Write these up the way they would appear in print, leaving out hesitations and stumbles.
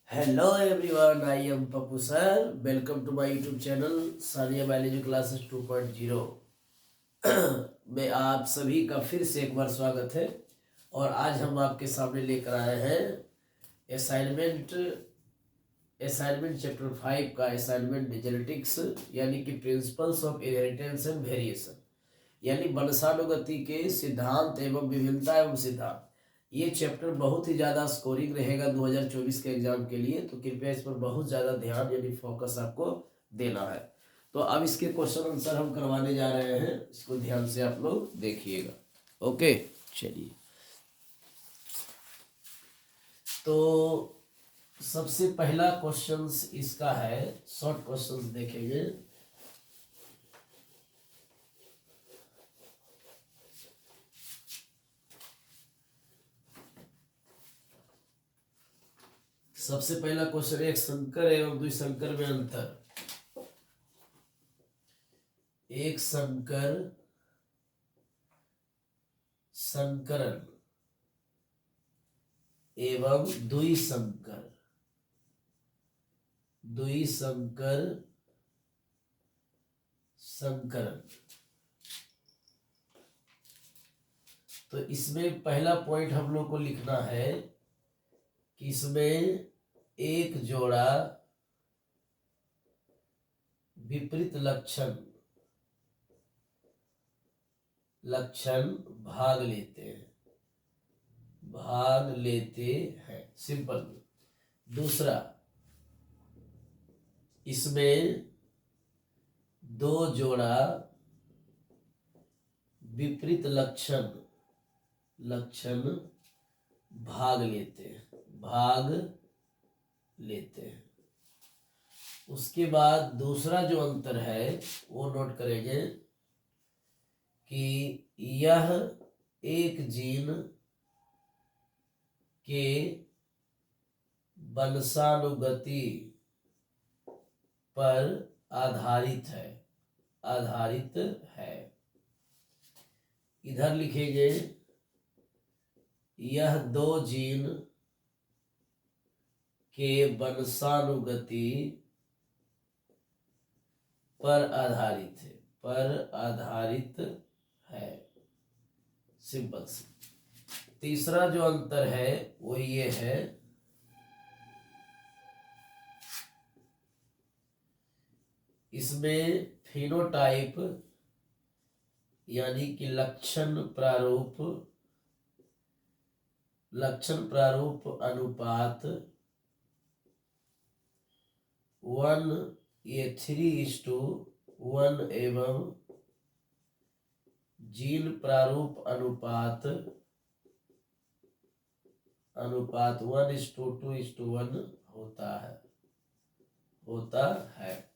Hello everyone, I am Papu sir. Welcome to my YouTube channel Sania biology classes 2.0 में आप सभी का फिर से एक बार स्वागत है। और आज हम आपके सामने लेकर आए हैं असाइनमेंट चैप्टर 5 का असाइनमेंट जेनेटिक्स, यानी कि principles of inheritance and variation, यानी वंशानुगति के सिद्धांत एवं विभिन्नता एवं सिद्धांत। ये चैप्टर बहुत ही ज़्यादा स्कोरिंग रहेगा 2024 के एग्जाम के लिए, तो कृपया इस पर बहुत ज़्यादा ध्यान यानी फोकस आपको देना है। तो अब इसके क्वेश्चन आंसर हम करवाने जा रहे हैं, इसको ध्यान से आप लोग देखिएगा। ओके, चलिए। तो सबसे पहला क्वेश्चन इसका है, शॉर्ट क्वेश्चन देखेंगे। सबसे पहला क्वेश्चन, एक संकर एवं द्विसंकर में अंतर। एक संकर संकरण एवं द्विसंकर संकरण। तो इसमें पहला पॉइंट हम लोग को लिखना है कि इसमें एक जोड़ा विपरीत लक्षण भाग लेते हैं। सिंपल। दूसरा, इसमें दो जोड़ा विपरीत लक्षण भाग लेते हैं। उसके बाद दूसरा जो अंतर है वो नोट करेंगे कि यह एक जीन के वंशानुगति पर आधारित है। इधर लिखेंगे, यह दो जीन के वंशानुगति पर आधारित है। सिंपल सी। तीसरा जो अंतर है वो ये है, इसमें फिनोटाइप यानी कि लक्षण प्रारूप अनुपात 1:3:1 एवं जीन प्रारूप अनुपात 1:2:1 होता है।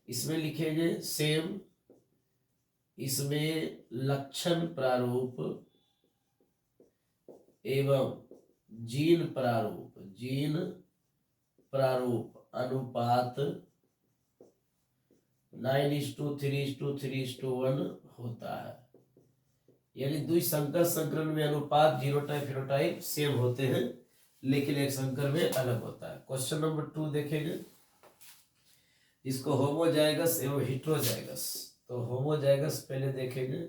इसमें लिखेंगे सेम, इसमें लक्षण प्रारूप एवं जीन प्रारूप अनुपात 9:3:3:1 होता है। यानी द्विसंकर संकरण में अनुपात जीनोटाइप फिनोटाइप सेम होते हैं, लेकिन एक संकर में अलग होता है। क्वेश्चन नंबर 2 देखेंगे, इसको होमोजाइगस एवं हेटेरोजाइगस। तो होमोजाइगस पहले देखेंगे।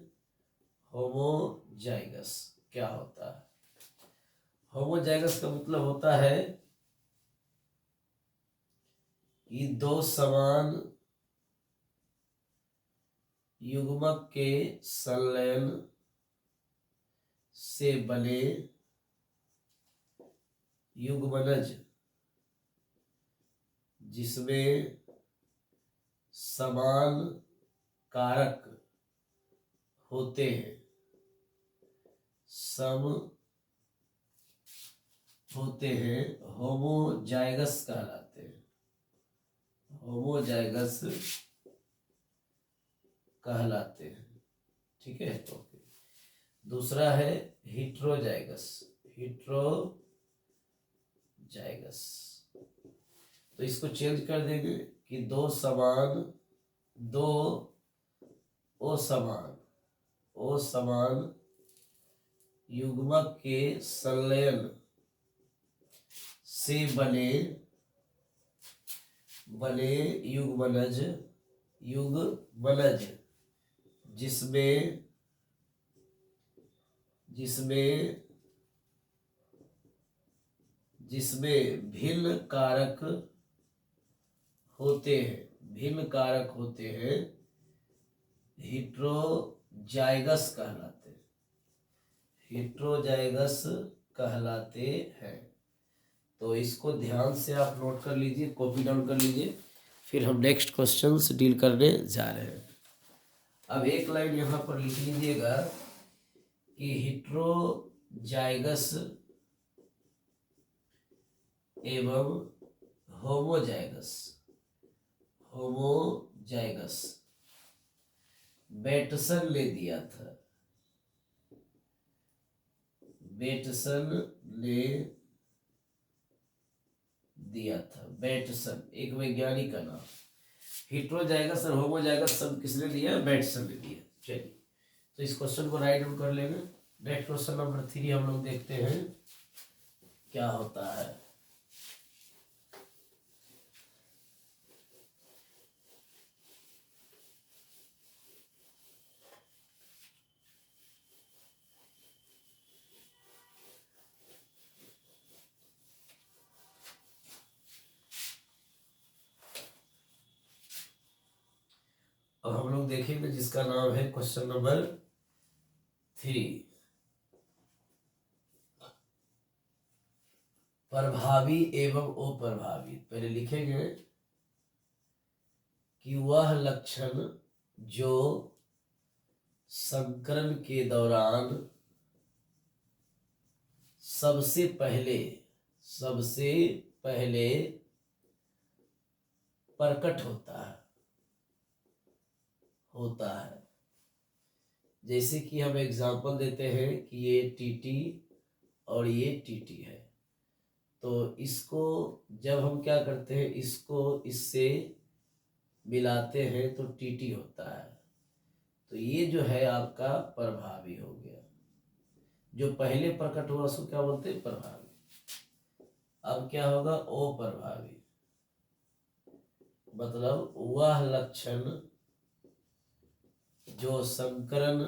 होमोजाइगस क्या होता है? होमोजाइगस का मतलब होता है कि दो समान युग्मक के संलयन से बने युग्मनज जिसमें समान कारक होते हैं, होमोजाइगस कहलाते हैं। ठीक है। ओके। दूसरा है हेटेरोजाइगस। तो इसको चेंज कर देंगे कि दो असमान युग्मक के संलयन से बने युग्मनज जिसमें भिन्न कारक होते हैं हिट्रोजाइगस कहलाते हैं। तो इसको ध्यान से आप नोट कर लीजिए, कॉपी डाउन कर लीजिए, फिर हम नेक्स्ट क्वेश्चन से डील करने जा रहे हैं। अब एक लाइन यहाँ पर लिख लीजिएगा कि हिट्रोजाइगस एवं होमोजाइगस बेटसन ने दिया था। बेटसन एक वैज्ञानिक का नाम। हिट्रोजाइगस और होमोजाइगस सब किसने दिया? बेटसन ने दिया। चलिए, तो इस क्वेश्चन को राइट डाउन कर लेंगे। नेक्स्ट क्वेश्चन नंबर 3 हम लोग देखते हैं क्या होता है। अब हम लोग देखेंगे जिसका नाम है क्वेश्चन नंबर 3, प्रभावी एवं अप्रभावी। पहले लिखेंगे कि वह लक्षण जो संकरण के दौरान सबसे पहले प्रकट होता है। जैसे कि हम एग्जाम्पल देते हैं कि ये टीटी और ये टीटी है, तो इसको जब हम क्या करते हैं, इसको इससे मिलाते हैं तो टीटी होता है। तो ये जो है आपका प्रभावी हो गया। जो पहले प्रकट हुआ उसको क्या बोलते हैं? प्रभावी। अब क्या होगा? अप्रभावी। मतलब वह लक्षण जो संकरण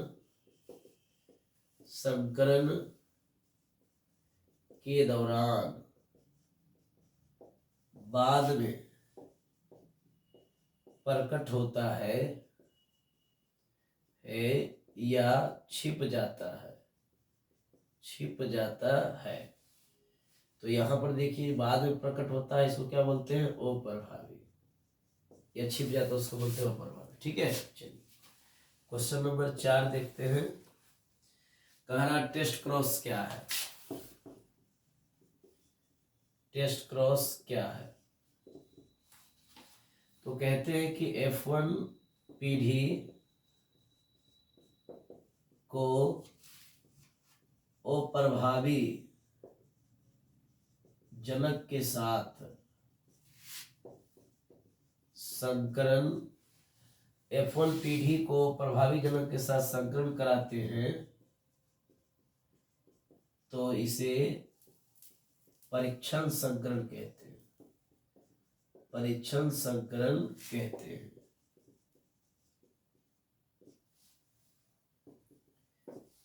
के दौरान बाद में प्रकट होता है या छिप जाता है। तो यहाँ पर देखिए, बाद में प्रकट होता है, इसको क्या बोलते हैं? अप्रभावी। या छिप जाता है उसको बोलते हैं अप्रभावी। ठीक है, चलिए क्वेश्चन नंबर 4 देखते हैं। कह रहा टेस्ट क्रॉस क्या है? टेस्ट क्रॉस क्या है? तो कहते हैं कि F1 पीढ़ी को अप्रभावी जनक के साथ संकरण, F1 पीढ़ी को प्रभावी जनक के साथ संकरण कराते हैं तो इसे परीक्षण संकरण कहते हैं।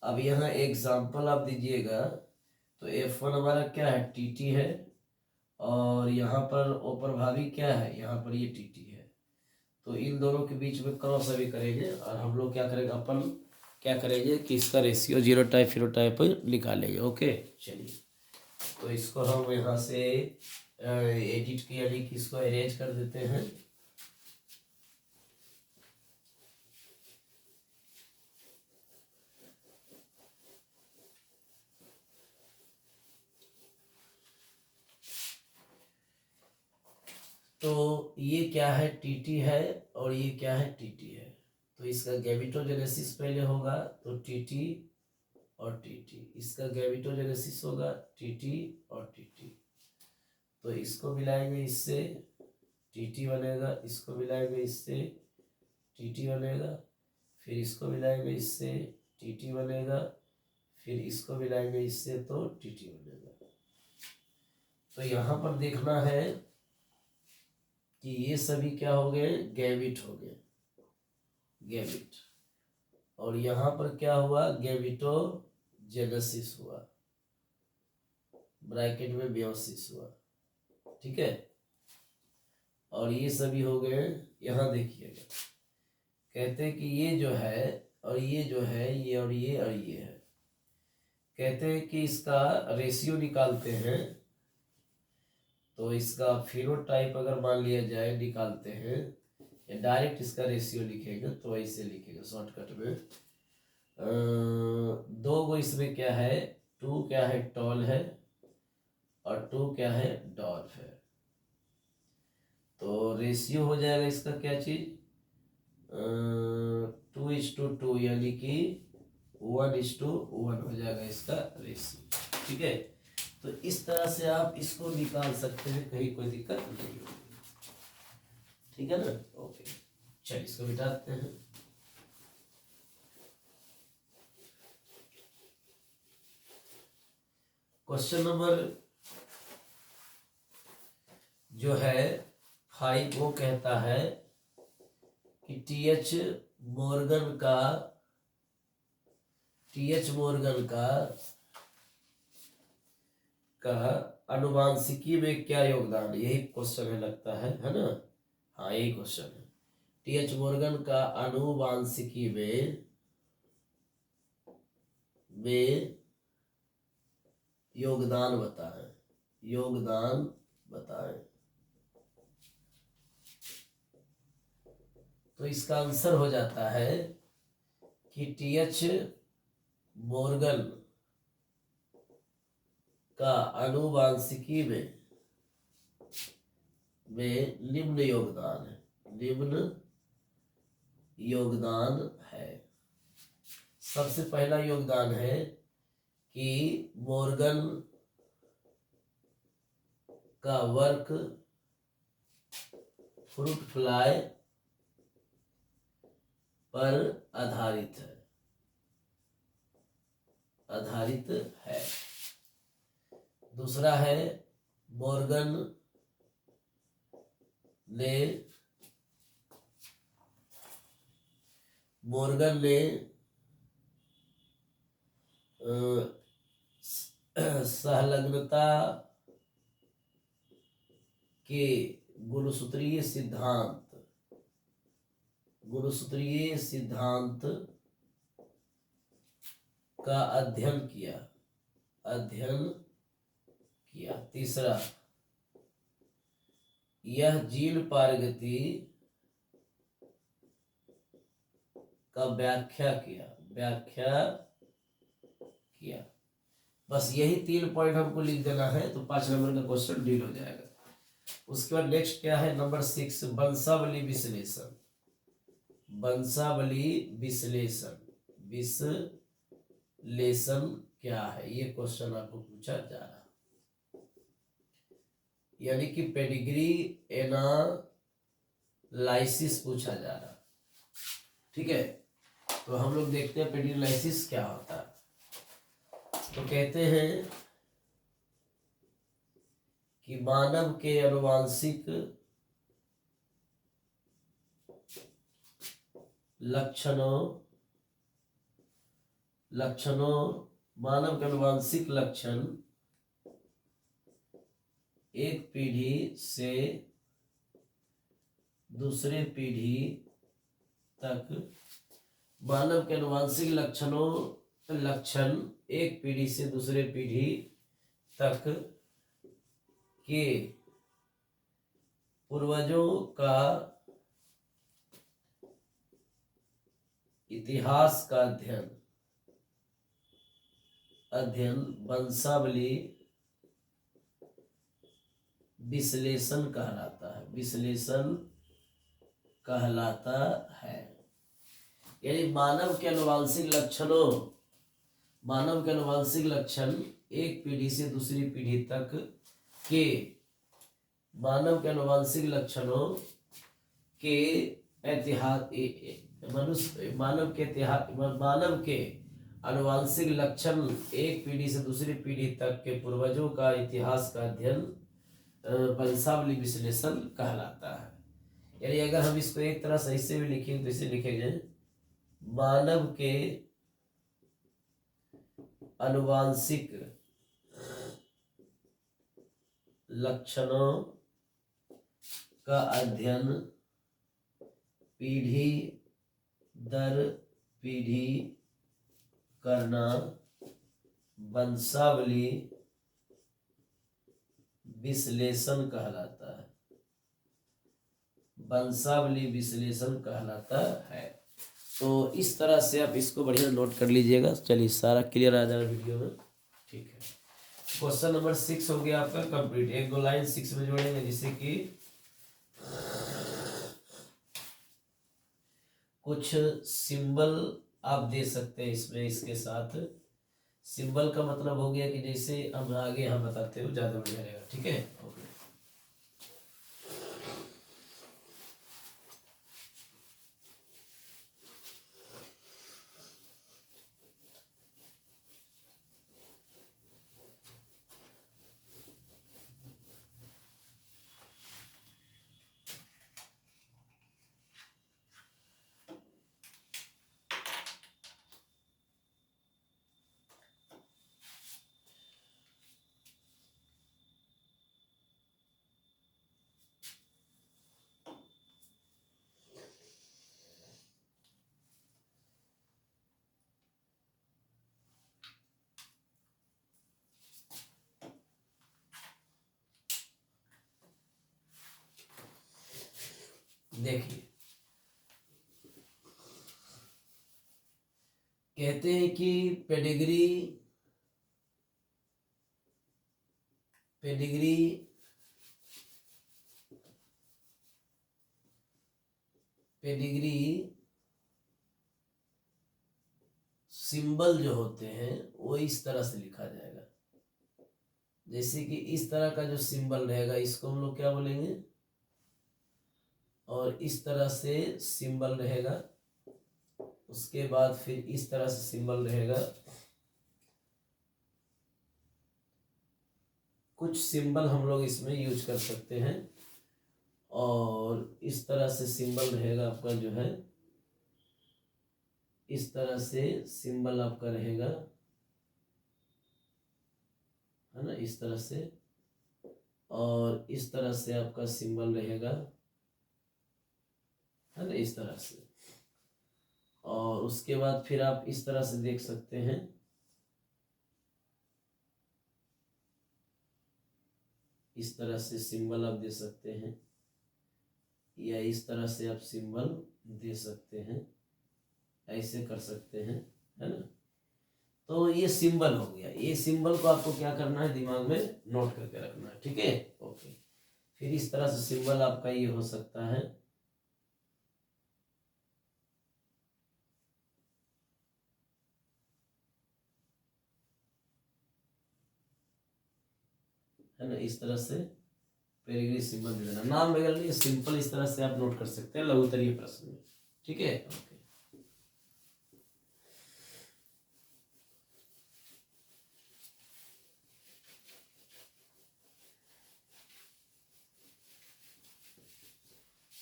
अब यहाँ एग्जाम्पल आप दीजिएगा। तो F1 हमारा क्या है? टीटी है, और यहाँ पर अप्रभावी क्या है? यहाँ पर ये टीटी है। तो इन दोनों के बीच में क्रॉस अभी करेंगे, और हम लोग क्या करेंगे, अपन क्या करेंगे कि इसका रेशियो जीनोटाइप फिनोटाइप निकालेंगे। ओके, चलिए तो इसको हम यहाँ से एडिट किया, यानी कि इसको अरेंज कर देते हैं। तो ये क्या है? टीटी है, और ये क्या है? टीटी है। तो इसका गैमेटोजेनेसिस पहले होगा, तो टीटी और टीटी। इसका गैमेटोजेनेसिस होगा टीटी और टीटी। तो इसको मिलाएंगे इससे टीटी बनेगा, इसको मिलाएंगे इससे टीटी बनेगा, फिर इसको मिलाएंगे इससे टीटी बनेगा, फिर इसको मिलाएंगे इससे तो टीटी बनेगा। तो यहाँ पर देखना है कि ये सभी क्या हो गए, गैविट हो गए, गैविट। और यहाँ पर क्या हुआ, गैविटोजेनेसिस हुआ, ब्रैकेट में मेयोसिस हुआ, ठीक है। और ये सभी हो गए, यहाँ देखिएगा, कहते हैं कि ये जो है और ये जो है, ये और ये और ये है, कहते हैं कि इसका रेशियो निकालते हैं। तो इसका फिनोटाइप अगर मान लिया जाए निकालते हैं, या डायरेक्ट इसका रेशियो लिखेंगे तो ऐसे लिखेंगे शॉर्टकट में। दो गो इसमें क्या है, 2 क्या है, टॉल है, और 2 क्या है, डॉल्फ है। तो रेशियो हो जाएगा इसका क्या चीज, 2:2, यानी कि 1:1 हो जाएगा इसका रेशियो, ठीक है। तो इस तरह से आप इसको निकाल सकते हैं, कहीं कोई दिक्कत नहीं होगी, ठीक है ना। ओके, चलिए इसको मिटाते हैं। क्वेश्चन नंबर जो है 5, वो कहता है कि टीएच मॉर्गन का अनुवांशिकी में क्या योगदान है, यही क्वेश्चन है लगता है ना। हाँ, यही क्वेश्चन है, टीएच मॉर्गन का अनुवांशिकी में योगदान बताएं। तो इसका आंसर हो जाता है कि टीएच मॉर्गन का अनुवांशिकी में निम्न योगदान है। सबसे पहला योगदान है कि मॉर्गन का वर्क फ्रूट फ्लाई पर आधारित है। दूसरा है, मॉर्गन ने संलग्नता के गुणसूत्रीय सिद्धांत का अध्ययन किया। तीसरा, यह जीन पारगति का व्याख्या किया। बस यही 3 पॉइंट हमको लिख देना है, तो 5 नंबर का क्वेश्चन डील हो जाएगा। उसके बाद नेक्स्ट क्या है, नंबर 6, वंशावली विश्लेषण क्या है, ये क्वेश्चन आपको पूछा जा रहा है, यानी कि पेडिग्री एनालाइसिस पूछा जा रहा है, ठीक है। तो हम लोग देखते हैं पेडिग्री एनालाइसिस क्या होता है। तो कहते हैं कि मानव के आनुवांशिक लक्षण एक पीढ़ी से दूसरे पीढ़ी तक, मानव के आनुवांशिक लक्षण एक पीढ़ी से दूसरे पीढ़ी तक के पूर्वजों का इतिहास का अध्ययन वंशावली विश्लेषण कहलाता है। यानी मानव के आनुवांशिक लक्षण एक पीढ़ी से दूसरी पीढ़ी तक के मानव के आनुवांशिक लक्षणों के मानव के आनुवांशिक लक्षण एक पीढ़ी से दूसरी पीढ़ी तक के पूर्वजों का इतिहास का अध्ययन वंशावली विश्लेषण कहलाता है। यानी अगर हम इसको एक तरह सही से भी लिखेंगे तो इसे लिखेंगे मानव के आनुवांशिक लक्षणों का अध्ययन पीढ़ी दर पीढ़ी करना वंशावली विश्लेषण कहलाता है। वंशावली विश्लेषण कहलाता है। तो इस तरह से आप इसको बढ़िया नोट कर लीजिएगा। चलिए सारा क्लियर आ जाएगा वीडियो में। ठीक है, क्वेश्चन नंबर 6 हो गया आपका कंप्लीट। एक दो लाइन 6 में जोड़ेंगे, जिससे कि कुछ सिंबल आप दे सकते हैं इसमें। इसके साथ सिंबल का मतलब हो गया कि जैसे हम आगे हम बताते हो ज्यादा बढ़िया रहेगा। ठीक है, ओके। देखिए, कहते हैं कि पेडिग्री पेडिग्री पेडिग्री सिंबल जो होते हैं वो इस तरह से लिखा जाएगा। जैसे कि इस तरह का जो सिंबल रहेगा इसको हम लोग क्या बोलेंगे, और इस तरह से सिंबल रहेगा। उसके बाद फिर इस तरह से सिंबल रहेगा। कुछ सिंबल हम लोग इसमें यूज कर सकते हैं। और इस तरह से सिंबल रहेगा आपका, जो है इस तरह से सिंबल आपका रहेगा, है ना, इस तरह से। और इस तरह से आपका सिंबल रहेगा, है ना, इस तरह से। और उसके बाद फिर आप इस तरह से देख सकते हैं, इस तरह से सिंबल आप दे सकते हैं, या इस तरह से आप सिंबल दे सकते हैं, ऐसे कर सकते हैं, है ना। तो ये सिंबल हो गया। ये सिंबल को आपको क्या करना है, दिमाग में नोट करके रखना है। ठीक है, ओके। फिर इस तरह से सिंबल आपका ये हो सकता है। है ना, इस तरह से पेडिग्री सिंबल दे देना। नाम वगैरह नहीं, सिंपल इस तरह से आप नोट कर सकते हैं लघुत्तरीय प्रश्न में। ठीक है, ओके।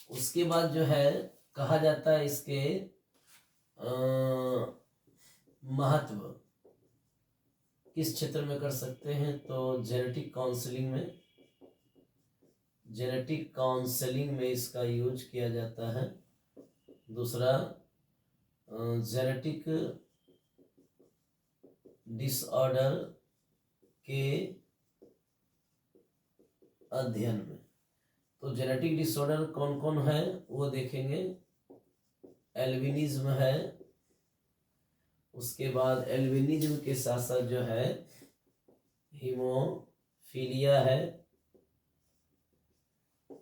उसके बाद जो है कहा जाता है इसके महत्व किस क्षेत्र में कर सकते हैं, तो जेनेटिक काउंसलिंग में इसका यूज किया जाता है। दूसरा, जेनेटिक डिसऑर्डर के अध्ययन में। तो जेनेटिक डिसऑर्डर कौन कौन है वो देखेंगे। एल्बिनिज्म है, उसके बाद एल्बिनिज्म के साथ साथ जो है हीमोफीलिया है,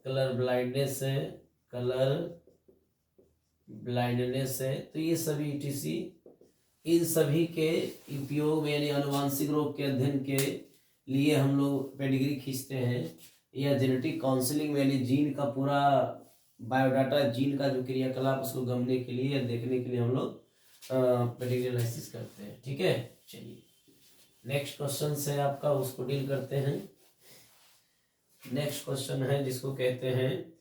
कलर ब्लाइंडनेस है। तो ये सभी ईटीसी, इन सभी के उपयोग में, यानी आनुवांशिक रोग के अध्ययन के लिए हम लोग पेडिग्री खींचते हैं, या जेनेटिक काउंसलिंग में, यानी जीन का पूरा बायोडाटा, जीन का जो क्रियाकलाप उसको गमने के लिए या देखने के लिए हम लोग पेडिग्री एनालिसिस करते हैं। ठीक है, चलिए नेक्स्ट क्वेश्चन से आपका उसको डील करते हैं। नेक्स्ट क्वेश्चन है जिसको कहते हैं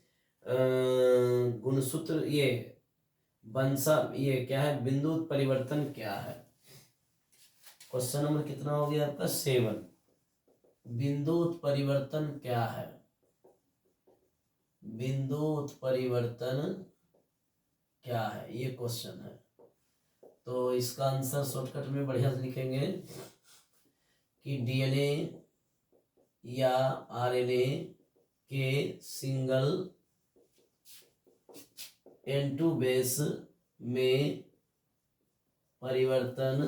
गुणसूत्र, ये वंशा, ये क्या है, बिंदु परिवर्तन क्या है। क्वेश्चन नंबर कितना हो गया आपका 7। बिंदु परिवर्तन क्या है, बिंदु परिवर्तन क्या है, ये क्वेश्चन है। तो इसका आंसर शॉर्टकट में बढ़िया से लिखेंगे कि डीएनए या आरएनए के सिंगल N2 बेस में परिवर्तन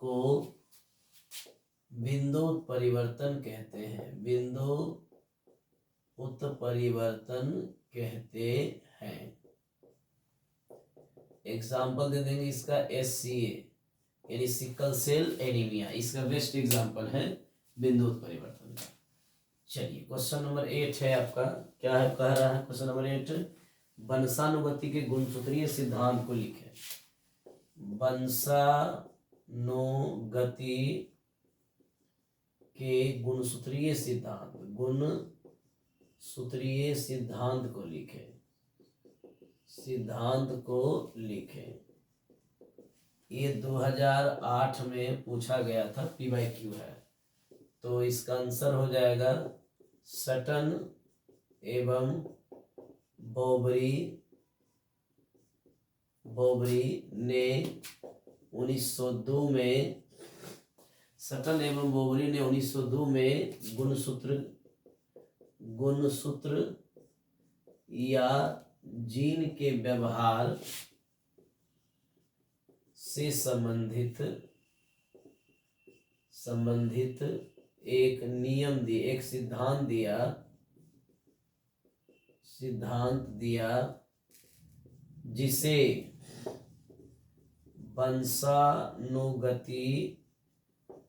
को बिंदु परिवर्तन कहते हैं, बिंदु उत्परिवर्तन कहते हैं। एग्जाम्पल दे देंगे इसका SCA यानी सिकल सेल एनीमिया, इसका बेस्ट एग्जाम्पल है बिंदु उत्परिवर्तन का। चलिए क्वेश्चन नंबर 8 है आपका, क्या है कह रहा है क्वेश्चन नंबर 8, वंशानुगति के गुणसूत्रीय सिद्धांत को लिखें। वंशानुगति के गुणसूत्रीय सिद्धांत, गुणसूत्रीय सिद्धांत को लिखें, सिद्धांत को लिखें। ये 2008 में पूछा गया था, PYQ है। तो इसका आंसर हो जाएगा सटन एवं बोबरी ने 1902 में, सटन एवं बोबरी ने 1902 में गुणसूत्र या जीन के व्यवहार से संबंधित एक नियम दिया, एक सिद्धांत दिया जिसे वंशानुगति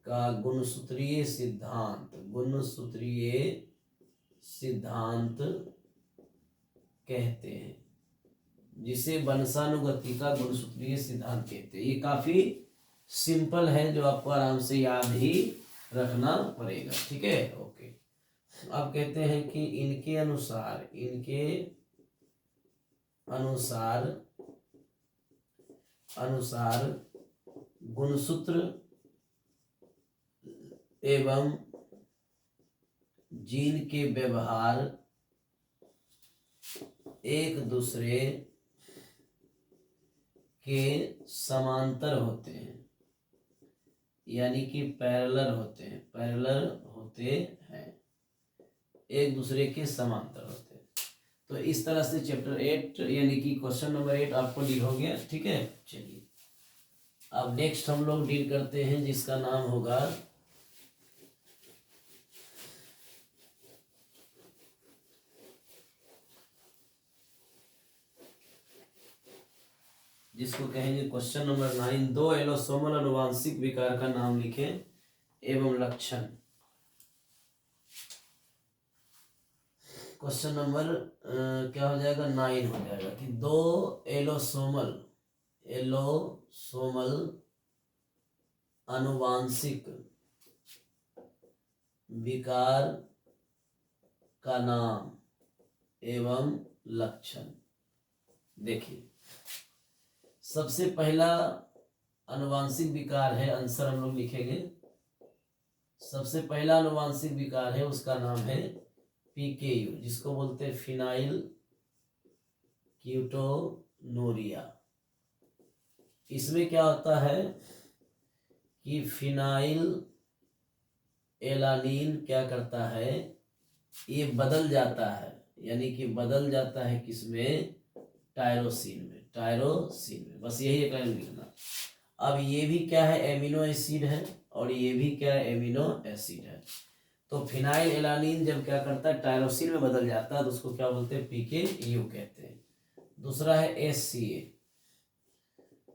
का गुणसूत्रीय सिद्धांत कहते हैं, जिसे वंशानुगति का गुणसूत्रीय सिद्धांत कहते हैं। ये काफी सिंपल है, जो आपको आराम से याद ही रखना पड़ेगा। ठीक है, ओके। अब कहते हैं कि इनके अनुसार गुणसूत्र एवं जीन के व्यवहार एक दूसरे के समांतर होते हैं, यानी कि पैरेलल होते हैं, एक दूसरे के समांतर होते हैं। तो इस तरह से चैप्टर 8 यानी कि क्वेश्चन नंबर 8 आपको डील हो गया। ठीक है, चलिए अब नेक्स्ट हम लोग डील करते हैं जिसका नाम होगा जिसको कहेंगे क्वेश्चन नंबर 9, 2 एलोसोमल अनुवांशिक विकार का नाम लिखें एवं लक्षण। क्वेश्चन नंबर क्या हो जाएगा 9 हो जाएगा कि 2 एलोसोमल अनुवांशिक विकार का नाम एवं लक्षण। देखिए सबसे पहला अनुवांशिक विकार है, आंसर हम लोग लिखेंगे। सबसे पहला अनुवांशिक विकार है, उसका नाम है PKU, जिसको बोलते हैं फिनाइल क्यूटोनूरिया। इसमें क्या होता है कि फिनाइल एलानीन क्या करता है, ये बदल जाता है, यानी कि बदल जाता है किसमें, टायरोसिन में, बस यही एक लाइन लिखना। अब ये भी क्या है, एमिनो एसिड है, और ये भी क्या है, एमिनो एसिड है। तो फिनाइल एलानीन जब क्या करता है, टायरोसिन में बदल जाता है, तो उसको क्या बोलते हैं, PKU कहते हैं। दूसरा है SCA,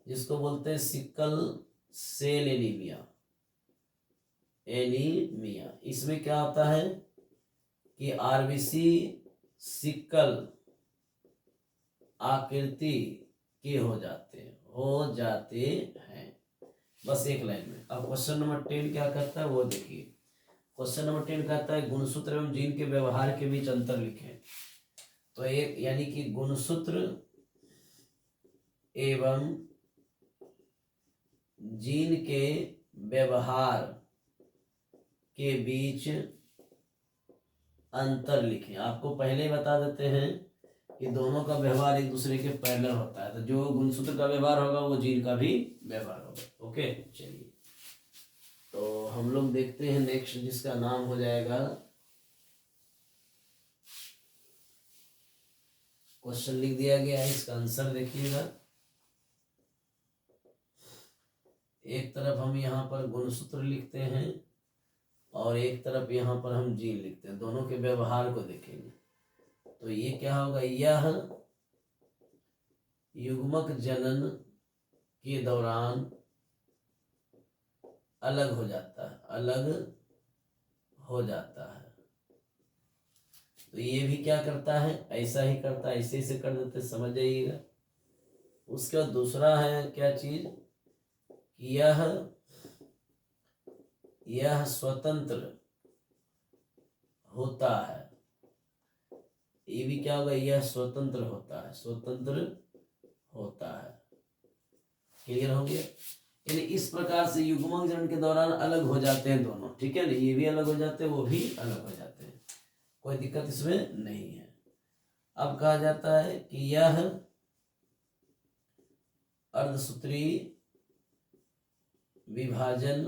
जिसको बोलते हैं सिकल सेल एनीमिया। इसमें क्या होता है कि RBC सिकल आकृति के हो जाते हैं, हो जाते हैं। बस एक लाइन में। अब क्वेश्चन नंबर 10 क्या कहता है वो देखिए। क्वेश्चन नंबर 10 कहता है गुणसूत्र एवं जीन के व्यवहार के बीच अंतर लिखें। तो एक यानी कि गुणसूत्र एवं जीन के व्यवहार के बीच अंतर लिखें। आपको पहले ही बता देते हैं कि दोनों का व्यवहार एक दूसरे के पैरेलल होता है, तो जो गुणसूत्र का व्यवहार होगा वो जीन का भी व्यवहार होगा। ओके, चलिए तो हम लोग देखते हैं नेक्स्ट, जिसका नाम हो जाएगा, क्वेश्चन लिख दिया गया है, इसका आंसर देखिएगा। एक तरफ हम यहाँ पर गुणसूत्र लिखते हैं और एक तरफ यहाँ पर हम जीन लिखते हैं, दोनों के व्यवहार को देखेंगे। तो ये क्या होगा, यह युग्मक जनन के दौरान अलग हो जाता है, अलग हो जाता है। तो ये भी क्या करता है, ऐसा ही करता है, ऐसे से कर देते, समझ जाइएगा। उसके बाद दूसरा है क्या चीज, यह स्वतंत्र होता है। ये भी क्या होगा, यह स्वतंत्र होता है, स्वतंत्र होता है। क्लियर हो गया। यानी इस प्रकार से युग्मक जनन के दौरान अलग हो जाते हैं दोनों, ठीक है ना, ये भी अलग हो जाते हैं, वो भी अलग हो जाते हैं, कोई दिक्कत इसमें नहीं है। अब कहा जाता है कि यह अर्धसूत्री विभाजन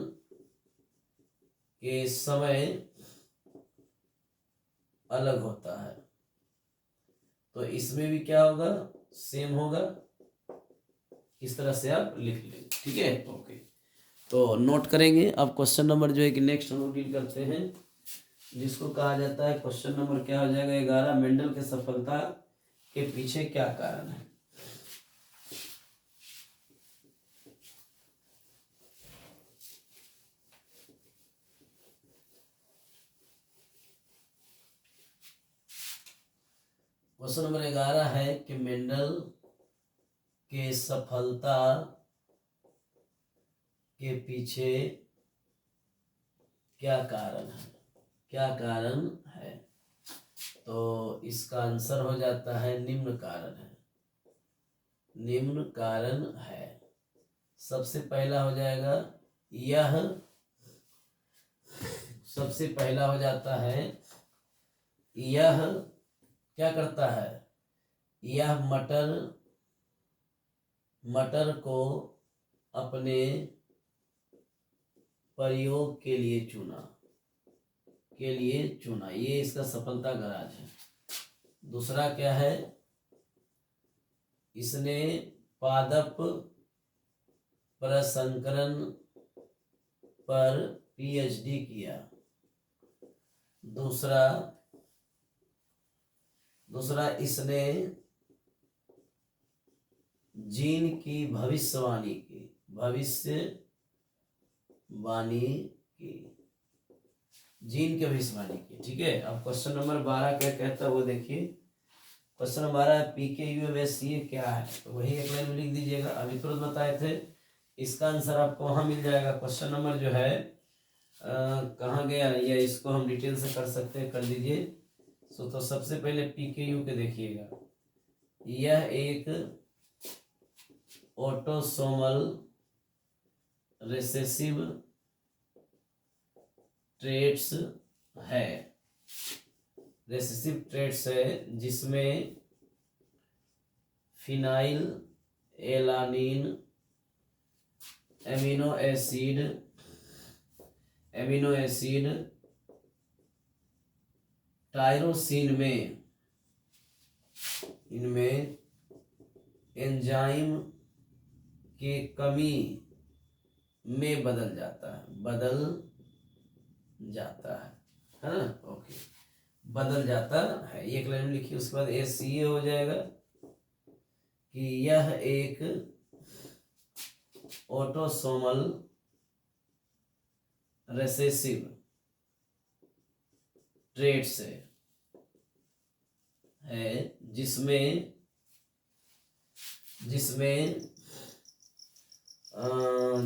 के समय अलग होता है। तो इसमें भी क्या होगा, सेम होगा, इस तरह से आप लिख लेंगे, ठीक है। ओके, तो नोट करेंगे। अब क्वेश्चन नंबर जो है कि नेक्स्ट हम डील करते हैं, जिसको कहा जाता है, क्वेश्चन नंबर क्या हो जाएगा 11, मेंडल के सफलता के पीछे क्या कारण है। क्वेश्चन नंबर 11 है कि मेंडल के सफलता के पीछे क्या कारण है, क्या कारण है। तो इसका आंसर हो जाता है निम्न कारण है, निम्न कारण है। सबसे पहला हो जाएगा यह, सबसे पहला हो जाता है यह क्या करता है, यह मटर को अपने प्रयोग के लिए चुना, ये इसका सफलता गराज है। दूसरा क्या है, इसने पादप प्रसंकरण पर पीएचडी किया। दूसरा इसने जीन की भविष्यवाणी की, जीन की भविष्यवाणी की, ठीक है। अब क्वेश्चन नंबर 12 क्या कहता है वो देखिए। क्वेश्चन नंबर 12 PKUMSCA क्या है, तो वही एक लाइन में लिख दीजिएगा। अभी तुरंत बताए थे, इसका आंसर आपको वहां मिल जाएगा। क्वेश्चन नंबर जो है कहाँ गया, या इसको हम डिटेल से कर सकते हैं, कर दीजिए। तो सबसे पहले PKU के देखिएगा, यह एक ऑटोसोमल रिसेसिव ट्रेट्स है, जिसमें phenyl alanine amino acid tyrosine में इनमें एंजाइम के कमी में बदल जाता है ना। ओके, बदल जाता है, एक लाइन में लिखिए। उसके बाद SCA हो जाएगा कि यह एक ऑटोसोमल रिसेसिव ट्रेट्स है, जिसमें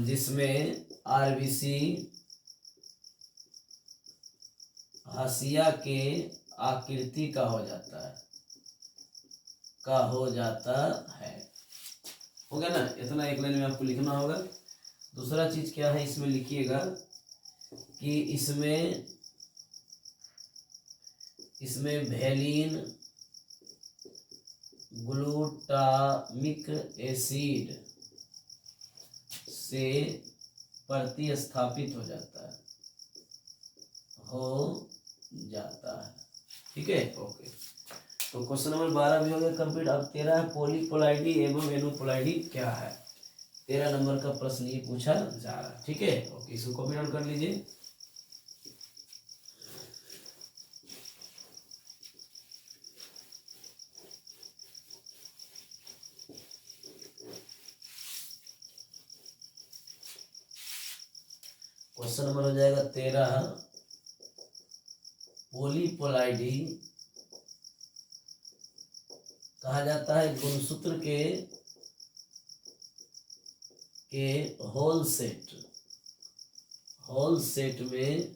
जिसमें आरबीसी हाशिया के आकृति का हो जाता है, हो गया ना। इतना एक लाइन में आपको लिखना होगा। दूसरा चीज क्या है इसमें लिखिएगा कि इसमें वेलिन ग्लूटामिक एसिड से प्रतिस्थापित हो जाता है, ठीक है। ओके, तो क्वेश्चन नंबर 12 भी हो गया कंप्लीट। अब 13 है पॉलीपोलाइडी एवं एनोपोलाइडी क्या है। 13 नंबर का प्रश्न ये पूछा जा रहा है, ठीक है। ओके, इसको कॉपी डाउन कर लीजिए। क्वेश्चन नंबर हो जाएगा 13, पॉलीपोलाइडी कहा जाता है गुणसूत्र के होल सेट में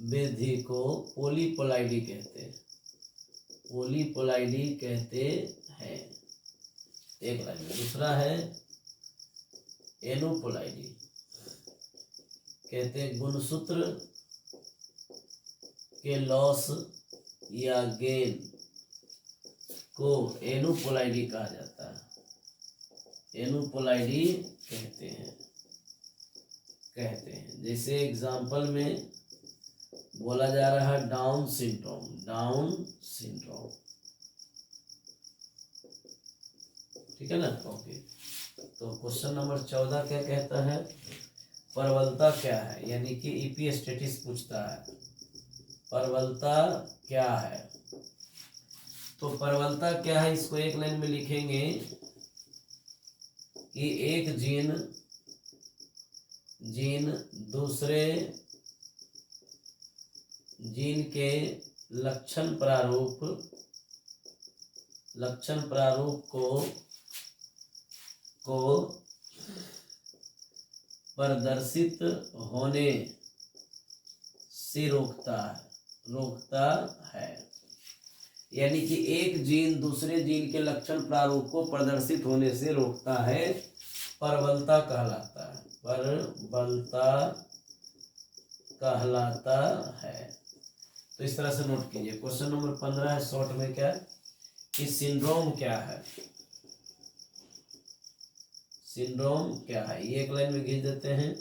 वृद्धि को पॉलीपोलाइडी कहते हैं, एक लाइन में। दूसरा है एनोपोलाइडी, कहते हैं गुणसूत्र के लॉस या गेन को एनोपोलाइडी कहा जाता है, एनोपोलाइडी कहते हैं। जैसे एग्जाम्पल में बोला जा रहा है डाउन सिंड्रोम, ठीक है ना। ओके, तो क्वेश्चन नंबर 14 क्या कहता है, प्रबलता क्या है, यानी कि ईपी स्टेटिस पूछता है प्रबलता क्या है। तो प्रबलता क्या है इसको एक लाइन में लिखेंगे कि एक जीन दूसरे जीन के लक्षण प्रारूप को प्रदर्शित होने से रोकता है, यानी कि एक जीन दूसरे जीन के लक्षण प्रारूप को प्रदर्शित होने से रोकता है, प्रबलता कहलाता है। तो इस तरह से नोट कीजिए। क्वेश्चन नंबर 15 है शॉर्ट में क्या कि सिंड्रोम क्या है, ये एक लाइन में खींच देते हैं।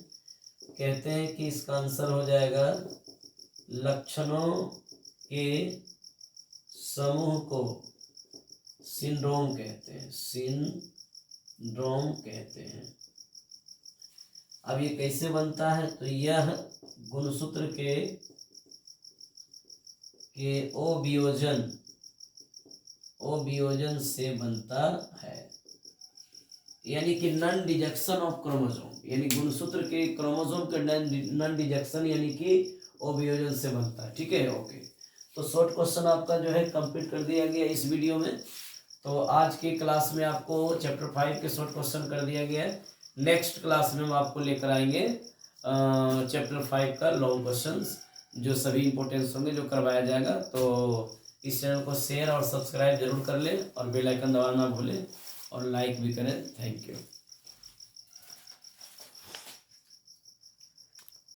कहते हैं कि इसका आंसर हो जाएगा लक्षणों के समूह को सिंड्रोम कहते हैं। अब ये कैसे बनता है, तो यह गुणसूत्र के अवियोजन से बनता है, यानी कि नॉन डिजेक्शन ऑफ क्रोमोसोम, यानी गुणसूत्र के क्रोमोसोम के नॉन डिजेक्शन यानी कि अवियोजन से बनता है, ठीक है। ओके, तो शॉर्ट क्वेश्चन आपका जो है कंप्लीट कर दिया गया इस वीडियो में। तो आज के क्लास में आपको चैप्टर 5 के शॉर्ट क्वेश्चन कर दिया गया है। नेक्स्ट क्लास में हम आपको लेकर आएंगे चैप्टर 5 का लॉन्ग क्वेश्चंस, जो सभी इंपॉर्टेंस होंगे, जो करवाया जाएगा। तो इस चैनल को शेयर और सब्सक्राइब जरूर कर लें और बेल आइकन दबाना ना भूलें और लाइक भी करें। Thank you.